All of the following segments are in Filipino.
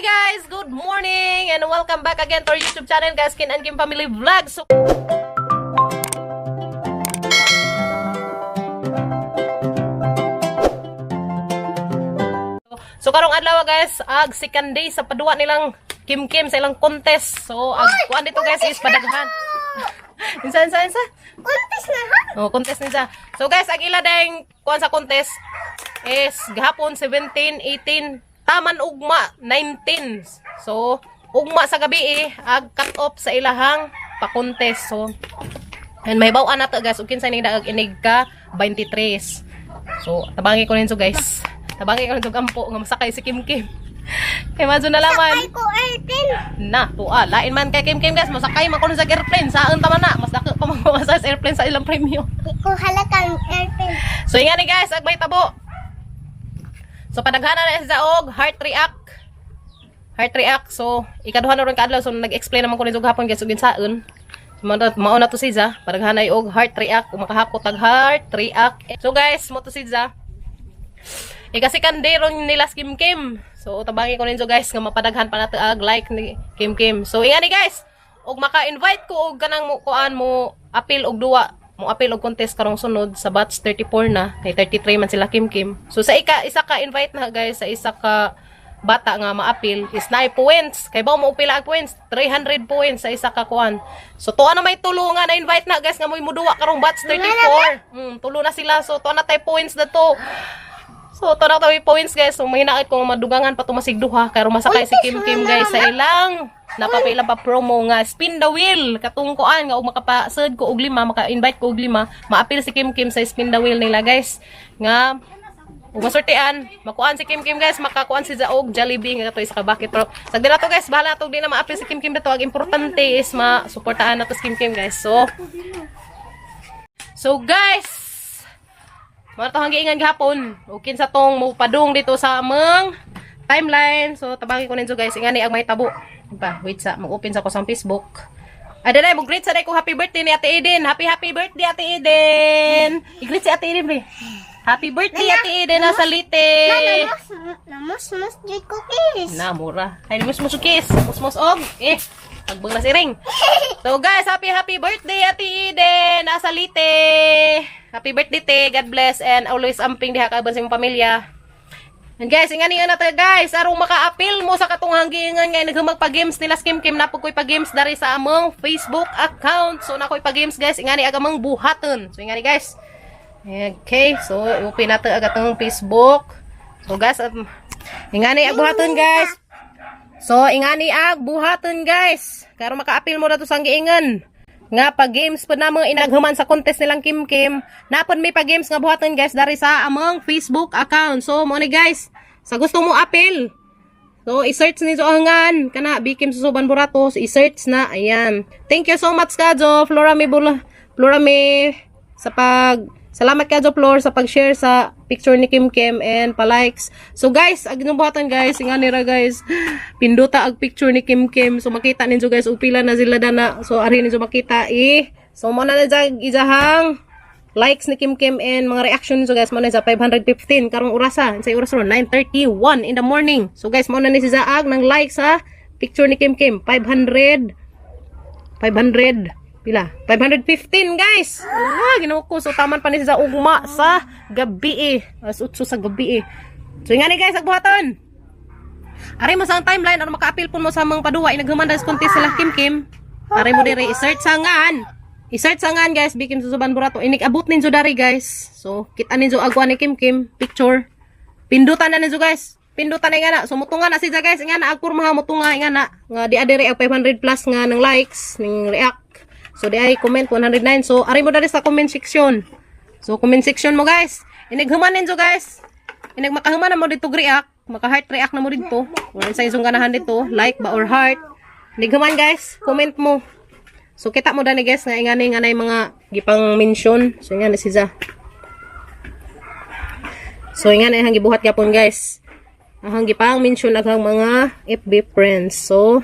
guys, good morning and welcome back again to our YouTube channel guys, Kin and Kim Family Vlogs. So karong adlaw guys, ag second day sa paduwa nilang Kim sa ilang contest. So ag kuan dito guys is padaghan. Insa. Contest na ha? Oh, contest nila. So guys, ag ila dayong kuan sa contest is gahapon 17, 18, taman ugma 19. So ugma sa gabi ag cut off sa ilahang pa-contest. So and may baw-an nato guys, ug kinsa ning daag inig ka 23. So tabangi ko ninyo guys. Tabangi ko ninyo kampo nga masakay si Kim. Kay madyo na laman. Sakay ko airplane. Na, tuwa. Lain man kay Kim guys. Masakay man ko sa airplane. Saan tama na. Mas dako pa mamasa sa airplane sa ilang premium. Di ko halakang airplane. So, nga ni guys. Agbay tabo. So, padaghanan na sa og heart react. Heart react. So, ikaduhan na rin kaadlaw. So, nag-explain naman ko nito gahapon guys. Ugin saan. Mauna to siya. Padaghanay og heart react. Kung makahakot ang heart react. So, guys, mo to siya. Ikasikandero nila Kim. So, tabangi ko ninyo guys, nga mapadaghan pa nato ag like ni Kim. So, ingani guys, og maka-invite ko og kanang mo kuan mo appeal og duwa, mo appeal og contest karong sunod sa batch 34 na, kay 33 man sila Kim. So, sa isa ka invite na guys, sa isa ka bata nga ma-appeal is 9 points. Kay ba mo upila ang points? 300 points sa isa ka kuan. So, tuwa na may tulo nga na-invite na guys, nga mo muduwa karong batch 34. Tulo na sila. So, tuwa na tay points na to. So, ito na tayo points guys. So, mahinaait kung madugangan pa tumasigduha. Kaya masakay si Kim guys sa ilang napapailang pa promo nga spin the wheel. Katungkuan nga, makapasad ko og 5, maka-invite ko og 5. Ma-appeal si Kim sa spin the wheel nila guys. Nga, kung masortian, makuan si Kim guys, makakuan si Zaog, Jollibee, nga ito isa ka bakit. Pero, sagdila to guys, bahala to, di na ma-appeal si Kim dito. Ang importante is ma-suportahan na to si Kim guys. So guys, mga ito hanggiingan gihapon. Ukin sa tong mupadong dito sa amang timeline. So, tabangin ko ninyo guys. Ingani ang may tabo. Diba? Wait sa, mag-open sa ko sa Facebook. Ay, dada, mag-greet sa day ko. Happy birthday ni Ate Eden. Happy birthday, Ate Eden. I-greet si Ate Eden, be. Happy birthday, Ate Eden. Nasa lite. Namos, jay cookies. Na, mura. Ay, mus cookies. Mus og. Agbang na si Ring. So, guys, happy birthday, Ate Eden. Nasa lite. Happy birthday, te. God bless. And always amping diha kaaban sa imong pamilya. And guys, ingani nga nato guys. Arong maka-appeal mo sa katong hanggiingan nga naghumag pa-games nila Kim. Napog ko'y pa-games dari sa among Facebook account. So, nako'y pa-games guys. Ingani agamang buhaton. So, ingani guys. Okay. So, open nato agatong Facebook. So, guys. Ingani agbuhaton guys. So, ingani agbuhaton guys. Karo maka-appeal mo na to sa hanggiingan. Nga pag-games po namang inaghuman sa contest nilang Kim. Napon may pag-games nga buhaton guys dari sa among Facebook account. So, mo ni guys, sa gusto mo appeal. So, i-search nito hangan. Kana, Bikim Susuban Burato. So, i-search na. Ayan. Thank you so much Kadjo. Flora me sa salamat Kadjo Flor sa pag-share sa picture ni Kim and pa-likes. So guys, aginong buhatan guys, ingani ra guys. Pinduta ag picture ni Kim. So makita ninyo guys, upila na sila dana. So ari ninyo makita So mo na ijahang likes ni Kim and mga reaction ninyo guys, mo na sa 515 karong orasa. Sa oras ron 9:31 in the morning. So guys, mo na ni si Zaag ng likes sa picture ni Kim. 500 pila? 515 guys. Ginawa ko. So taman pa ni sa ugma sa gabi Alas 8 sa gabi So nga ni guys, agbuhaton. Ari mo sa timeline, ano maka-appeal po mo sa mga paduwa, inaghuman sa contest sila Kim. Ari mo dire, i-search sangan guys, Bikim Susuban Burato. Inig-abot ninyo dari guys. So, kita ninyo agwa ni Kim, picture. Pindutan na ninyo guys. Pindutan na nga na. So, mutunga na siya guys. Nga na, agpurmaha mutunga. Nga na, nga di adere ang 500 plus nga ng likes, ng react. So, di ay comment 109. So, ari mo dari sa comment section. So, comment section mo guys. Inighuman ninyo guys. Makahuman na mo dito react. Maka-heart react na mo dito. Wala sa isang ganahan dito. Like ba or heart. Inighuman guys. Comment mo. So, kita mo dani guys nga ingani nga na mga gipang mention. So, ingani siya. So, ingani ang gibuhat yapon guys. Ang gipang mention agang mga FB friends. So,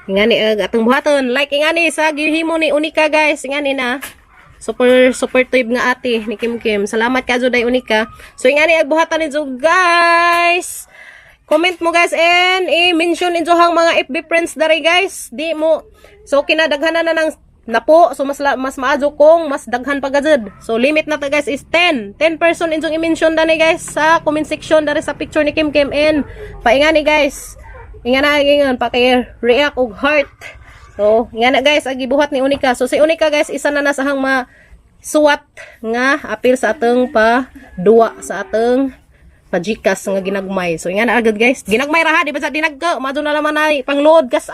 ingani atong buhaton. Like ingani sa gihimo ni Unika guys. Ingani na. Supportive nga ate ni Kim. Salamat ka Juday Unika. So ingani agbuhatan ninyo guys. comment mo guys and i-mention inyo hang mga FB friends dari guys. Di mo. So kinadaghanan na ng napo. So mas maadyo kung mas daghan pa gazid. So limit na to guys is 10. 10 person inyong i-mention dani guys sa comment section dari sa picture ni Kim Kim and paingani guys. Ingan pa kay react og heart. So ingana guys agi buhat ni Unika. So si Unika guys isa na nasahang suwat nga apil sa atong pa duwa sa atong pajikas nga ginagmay. So ingana agad guys. Ginagmay ra ha di ba sa dinagka madto na naman ay pangload kas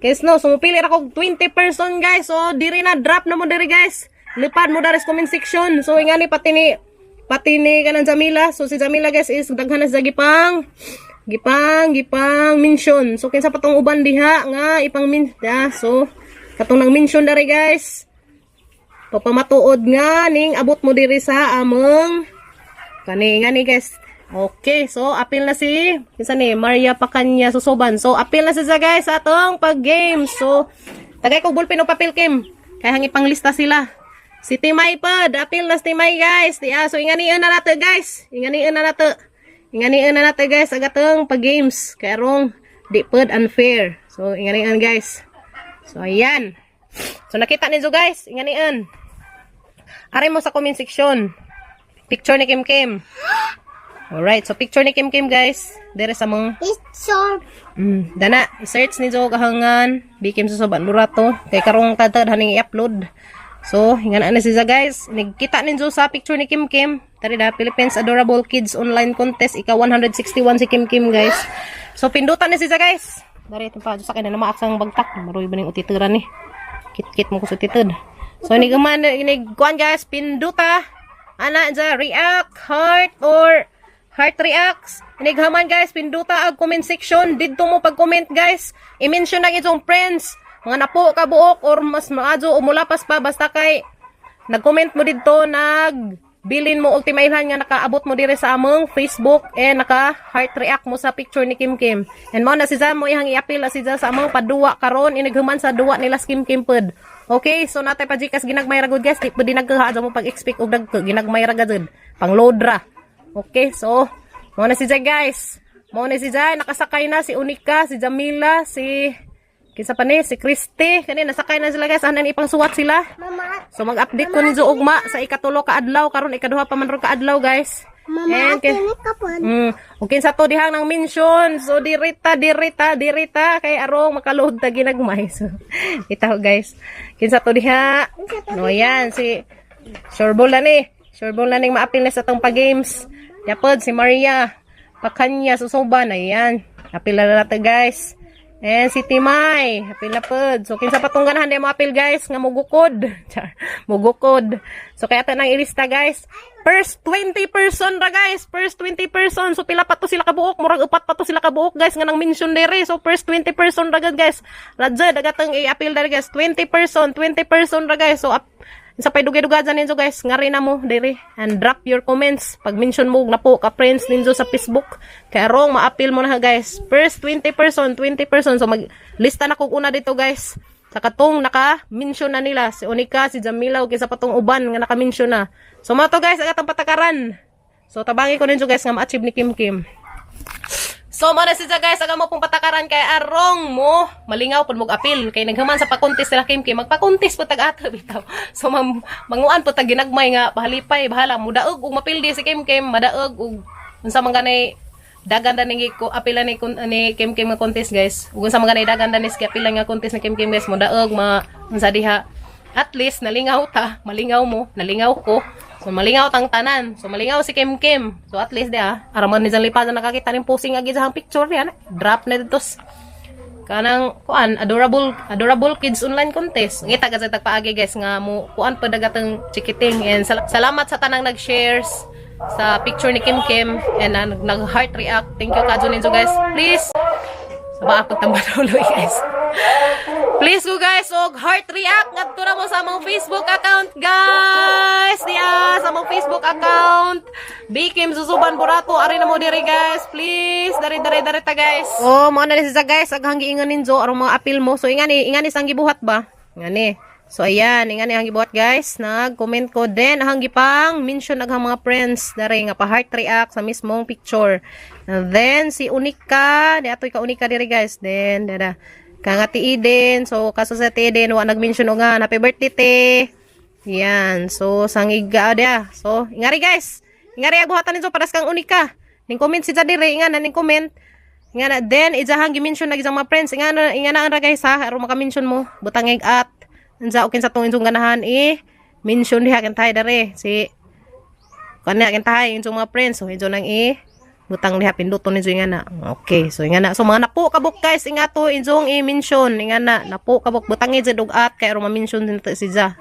Guys no, so mupili ra kog 20 person guys. So diri na drop na mo diri guys. Lipad mo dari sa comment section. So ingani pati ni kanang Jamila. So si Jamila guys is daghan na sa gipang mention. So kinsa patong uban diha nga ipang so katong nang mention dari guys. Papamatuod nga ning abot mo diri sa among kani ngani guys. Okay, so apil na si kinsa ni Maria Pacanya Susoban. So apil na siya guys sa atong pag-game. So tagay ko ballpen o papel Kim. Kaya hangi panglista sila. Si Timay pa, apil na si Timay guys. So inganian na nato guys. Inganian na nato guys agatong pag-games. Kaya rong di pod unfair. So inganian guys. So ayan. So nakita niyo guys, inganian. Are mo sa comment section. Picture ni Kim Kim. Alright, so picture ni Kim Kim guys. Dire sa mong Picture. dana, search ni Jo kahangan Bikim Susoban Burato. Kay karong kadtadhan i-upload. So, hingan na siya guys. Nagkita ninyo sa picture ni Kim Kim. Tari da, Philippines Adorable Kids Online Contest. Ika 161 si Kim Kim guys. So, pindutan na siya guys. Dari, ito pa, sa akin na namaaksang bagtak. Maroy ba ning utitiran ni? Kit-kit mo ko sa utitid. So, inigkuhan guys, pinduta. Ana dyan, react, heart, or heart reacts. Inighaman guys, pinduta ang comment section. Dito mo pag-comment guys. I-mention na itong friends. Mga napo ka buok or mas maadyo o mulapas pa. Basta kay nag-comment mo dito, bilin mo ultimailhan nga nakaabot mo dire sa among Facebook and naka-heart react mo sa picture ni Kim Kim. And mo na si Zan mo ihang i-appeal si Zan sa among paduwa karon inighuman sa duwa nila sa Kim Kim pod. Okay, so natay pa jikas ginagmay ra gud guys. Di pwede nagkaha mo pag-expect og dagko ginagmay ra gud. Pang-load ra. Okay, so mo na si Zan guys. Mo na si Zan nakasakay na si Unika, si Jamila, si kinsa pa ni si Christy kani nasakay na sila guys anan ipang suwat sila. Mama. So mag-update ko ninyo ugma sa ikatulo ka adlaw karon ikaduha pa man ro ka adlaw guys. Mama, kini ka po. Okay sa to dihang nang mention. So dirita kay arong makaload ta ginagmay. So itaw guys. Kinsa to diha? No yan si Sureball na ni maapil na sa tong pa-games. Yapod si Maria Pacanya Susoban ayan. Apil na nato guys. And si Timay, apil na pod. So, kinsa patong ganahan di mo apil guys, nga mugukod. Mugukod. So, kaya ito nang ilista guys. First 20 person ra guys. First 20 person. So, pila pa to sila kabuok. Murag upat pa to sila kabuok guys. Nga nang mention dere. So, first 20 person ra guys. Radya, dagatang i-apil dere guys. 20 person ra guys. So, sa pay dugay-dugay dyan ninyo guys, nga rin na mo diri and drop your comments pag mention mo na po ka friends ninyo sa Facebook kaya rong ma-appeal mo na guys. First 20 person. So maglista na kong una dito guys sa katong naka-mention na nila si Unika, si Jamila o kisa patong uban nga naka-mention na. So mga to guys agatang patakaran. So tabangi ko ninyo guys nga ma-achieve ni Kim Kim. So, muna siya guys, aga mo pong patakaran kay arong mo, malingaw po mag-apil. Kay naghaman sa pakuntis sila Kim Kim, magpakuntis po tag-ato bitaw. So, manguan po tag ginagmay nga, pahalipay, bahala, mudaog, ug mapildi si Kim Kim, madaog, ug unsa man ganay, dagan da ni ko apila ni Kim Kim nga contest guys. Ug unsa man ganay dagan da ni apila nga contest ni Kim Kim guys, mudaog, unsa diha. At least, nalingaw ta, malingaw mo, nalingaw ko. So, malingaw tang tanan. So, malingaw si Kim Kim. So, at least, araman ni Jan Lipadan nakakita ng posing agi sa picture yan. Drop na dito. Kanang, Adorable Kids Online Contest. Ngita ka sa tagpaagi guys, nga mo, kuan pa dagatang chikiting. And salamat sa tanang nag-shares sa picture ni Kim Kim. And nag-heart react. Thank you, Kadjo Ninjo guys. Please, sabaa pagtambaluloy guys. Please go guys, og heart react ngadto na mo sa among Facebook account guys. Sa among Facebook account Bikim Susoban Burato ari na mo diri guys. Please, dari ta guys. Oh, mo na siya guys, aghang giingon ninyo aron mga apil mo. So ingani sang gibuhat ba? Ngani. So ayan, ingani ang gibuhat guys. Nag-comment ko din ang gipang mention naghang mga friends dari nga pa heart react sa mismong picture. And then si Unika, di atoy ka Unika diri guys. Then dada kang Ati Eden. So kaso sa Ati Eden wa nag-mention og nga happy birthday te. Yan. So sang iga dia. So ingari guys. Ingari agbuhatan ninyo paras kang Unika. Ning comment si diri nga na ning comment. Nga na then ijahang gi-mention na gizang mga friends. Nga na ra guys ha aron maka-mention mo. Butang at unsa ukin sa tong inyong ganahan mention diha kan tayo dere si kana kan tayo inyong mga friends. So inyo nang butang diha pinduton ninyo nga na. Okay, so nga na. So mga napo kabuk guys inga to inyong i-mention nga na napo kabuk butang jud og at kay aron ma-mention din si Ja.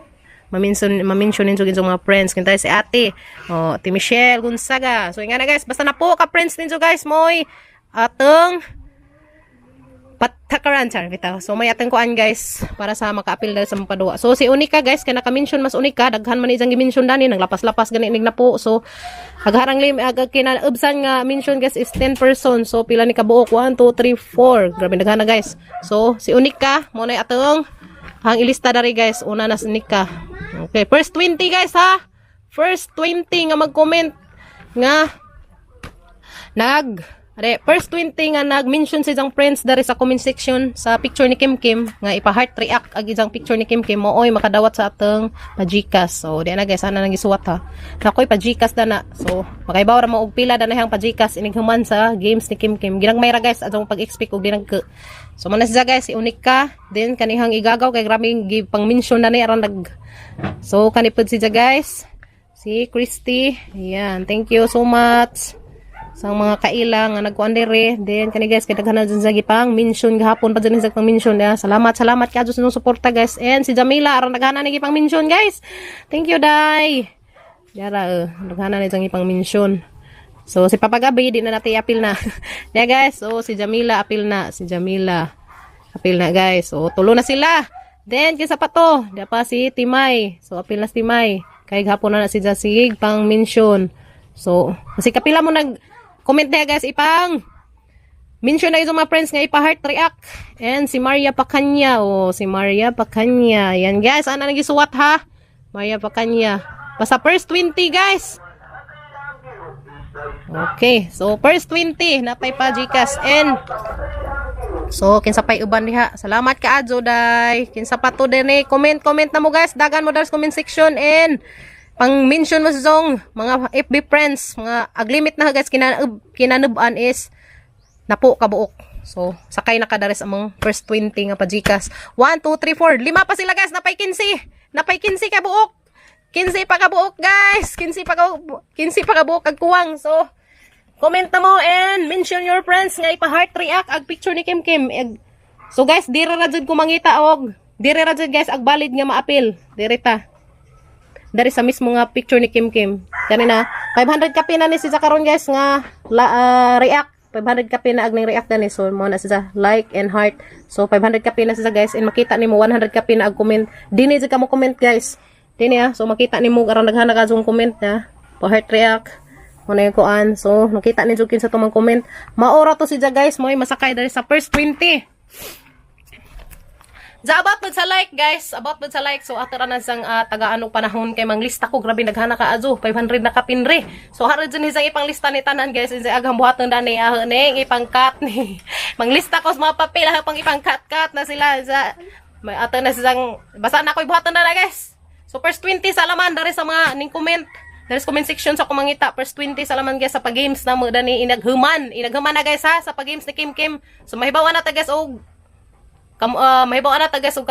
Ma-mention ninyo inyong mga friends kan tayo si Ate. Ate Michelle Gonzaga. So nga na guys basta napo ka friends ninyo guys moy atong patakaran char bitaw. So may atong kuan guys para sa maka-apil dahil sa mga paduwa. So si Unika guys kay naka-mention mas Unika daghan man ijang gi-mention dani naglapas-lapas gani nig na po. So agharang kinaubsan nga mention guys is 10 person. So pila ni kabuok 1 2 3 4. Grabe daghan na guys. So si Unika mo na atong hang ilista dari guys. Una na si Unika. Okay, first 20 guys ha. First 20 nga mag-comment nga first 20 nga nag-mention sa isang friends dari sa comment section sa picture ni Kim Kim nga ipa-heart react ag isang picture ni Kim Kim mooy makadawat sa atong pajikas. So di na guys ana nang gisuwat ha. Nakoy pajikas dana. So makaibaw ra mo og pila dana yang pajikas inig human sa games ni Kim Kim. Ginang mayra guys atong pag-expect og dinag ke. So man siya guys si Unika then kanihang igagaw kay grabing give pang mention na ni aron nag. So kanipod siya guys. Si Christy. Ayan, thank you so much. Sang mga kailang nga nagkuan dire then kani guys kay daghan na dyan sa gipang mention gahapon pa dyan sa pang mention ya. Salamat kadto sa inyong suporta guys. And si Jamila aron daghan na ni gipang mention guys. Thank you Day. Yara daghan na ni gipang mention. So si Papa Gabi di na natin apil na. Ya guys, so si Jamila apil na, guys. So tulo na sila. Then kinsa pa to? Dia pa si Timay. So apil na si Timay. Kay gahapon na si Jasig pang mention. So kasi kapila mo nag comment na guys ipang mention na yung mga friends nga ipa-heart react. And si Maria Pacanya. Si Maria Pacanya. Yan guys, ana nagisuwat ha. Maria Pacanya. Basta first 20 guys. Okay, so first 20 napay pa Gcash and so kinsa pay uban diha. Salamat ka adjo day. Kinsa pa to din comment na mo guys. Dagan mo dahil sa comment section and pang mention mo sa zong mga FB friends, mga aglimit na guys kinanuban is napo kabuok. So sakay na kadares among first 20 nga pa Gcash. 1 2 3 4 5 pa sila guys, napay 15 ka buok. 15 pa ka buok guys. 15 pa ka buok kag kuwang. So comment na mo and mention your friends nga ipa-heart react ag picture ni Kim Kim. So guys, dire ra jud ko mangita og dire ra jud guys ag valid nga maapil. Dire ta. Dari sa mismo nga picture ni Kim Kim. Kanina 500 kapi na ni siya karon guys nga react. 500 kapi na agning react na ni. So mo na siya like and heart. So 500 kapi na siya guys and makita nimo 100 kapi na ag comment. Dini jud ka mo comment guys. Dini so makita nimo aron naghana ka jung comment na pa heart react. Mo na yung kuan. So nakita ni jud kin sa tumang comment. Maora to siya guys, moy masakay dari sa first 20. About sa like guys, so atara na sang taga-ano panahon kay manglista ko, grabe naghana ka adto 500 na kapinre. So haro dyan isang ipanglista ni tanan guys, isang agang buhaton dani ning ipangkat ni. Manglista ko sa mga papel pang ipangkat-kat na sila sa ato na sang basa na ko buhaton na guys. So first 20 salaman dari sa mga ning comment. Dari sa comment section sa kumangita, first 20 salaman guys sa pag-games na mo dani inaghuman na guys ha sa pag-games ni Kim Kim. So mahibawan na ta guys og mahibaw na ta guys og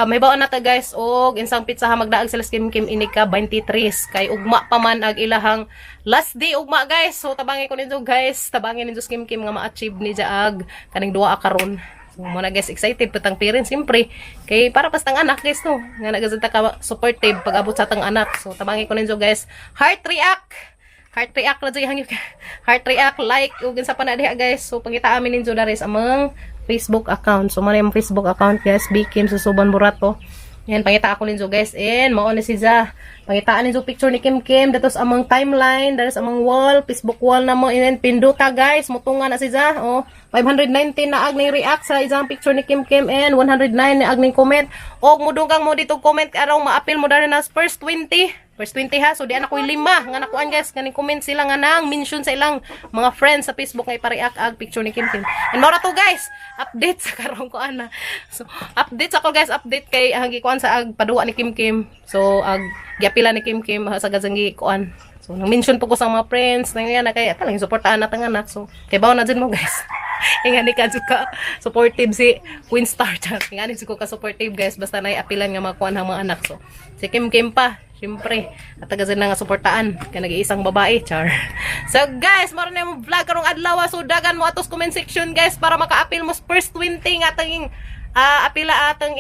mahibaw na ta guys og insang pizza ha magdaag sila Kim Kim inig ka 23 kay ugma pa man ag ilahang last day ugma guys. So tabangin ko ninyo guys, tabangin ninyo Kim Kim nga ma-achieve ni jaag kaning duwa karon. So mo na guys excited putang parents siyempre kay para pas tang anak guys no nga nagazanta ka supportive pag abot sa tang anak. So tabangin ko ninyo guys heart react ra jud hangyo heart react like ug sa pa na diha guys. So pangita amin ninyo dares among Facebook account. So mo na yung Facebook account guys, Bikim Susuban Burato. Yan pangita ako ninyo guys and mao ni siya pangitaan ninyo picture ni Kim Kim datos among timeline datos among wall Facebook wall na mo and pinduta guys mutunga na siya 519 na agning react sa isang picture ni Kim Kim and 109 na agning comment og mudungkang mo dito comment araw maapil mo dali na first 20 First 20 ha. So di ana ko'y 5 nga nakuan guys. Ganing comment sila nga nang mention sa ilang mga friends sa Facebook nga ipareact ag picture ni Kim Kim. And mora to guys. Update sa karon ko ana. So update sa ko guys, update kay ang gikuan sa ag paduwa ni Kim Kim. So ag giapila ni Kim Kim sa gazangi kuan. So nang mention po ko sa mga friends nang yan na kay talang suportahan natang anak. So kay bawo na din mo guys. Ingani ka ka supportive si Queen Star chat. Ingani si ko ka supportive guys basta nay apilan nga mga kuan ang mga anak. So si Kim Kim pa syempre atagazin na nga suportaan kay nag-iisang babae char. So guys, maro na mo vlog karong adlaw. So dagan mo atos comment section guys para maka-apil mo first 20 nga tanging apila atang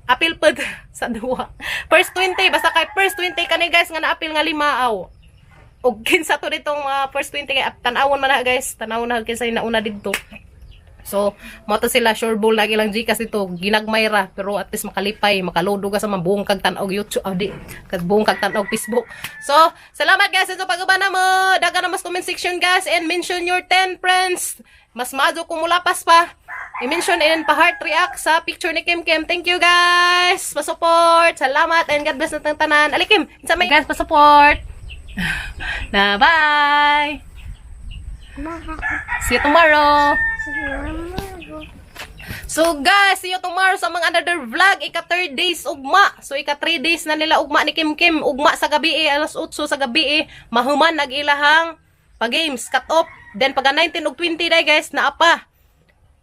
apil pod sa duwa. First 20 basta kay first 20 kani guys nga na-apil nga 5 aw. Og kinsa to ditong first 20 kay tan-awon man na guys, tan-awon na kinsa nauna didto. So, mo to sila sure bull lagi lang Gcash dito, ginagmay ra pero at least makalipay, makalodo ka sa mga buong kag tan-og YouTube, kag buong kag tan-og Facebook. So, salamat guys sa pagubana mo. Dagan na mas comment section guys and mention your 10 friends. Mas maado kung mulapas pa. I-mention and pa-heart react sa picture ni Kim Kim. Thank you guys. Pa-support. Salamat and God bless natang tanan. Ali Kim, sa may guys pa-support. Na bye. See you tomorrow. So guys, see you tomorrow sa mga another vlog. Ika 3 days ugma. So ika 3 days na nila ugma ni Kim Kim. Ugma sa gabi alas 8 sa gabi mahuman nag-ilahang pa-games cut off. Then pagka 19 ug 20 day guys na apa.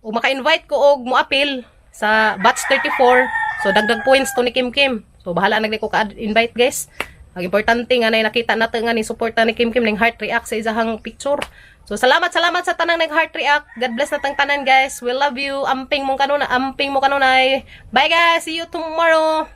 Ug maka-invite ko og mo-appeal sa batch 34. So dagdag points to ni Kim Kim. So bahala nagdi ko ka-invite guys. Ang importante nga na nakita natin nga ni suporta ni Kim Kim ng heart react sa isahang picture. So salamat sa tanang nag heart react. God bless natang tanan guys. We love you. Amping mo kanunay. Bye guys. See you tomorrow.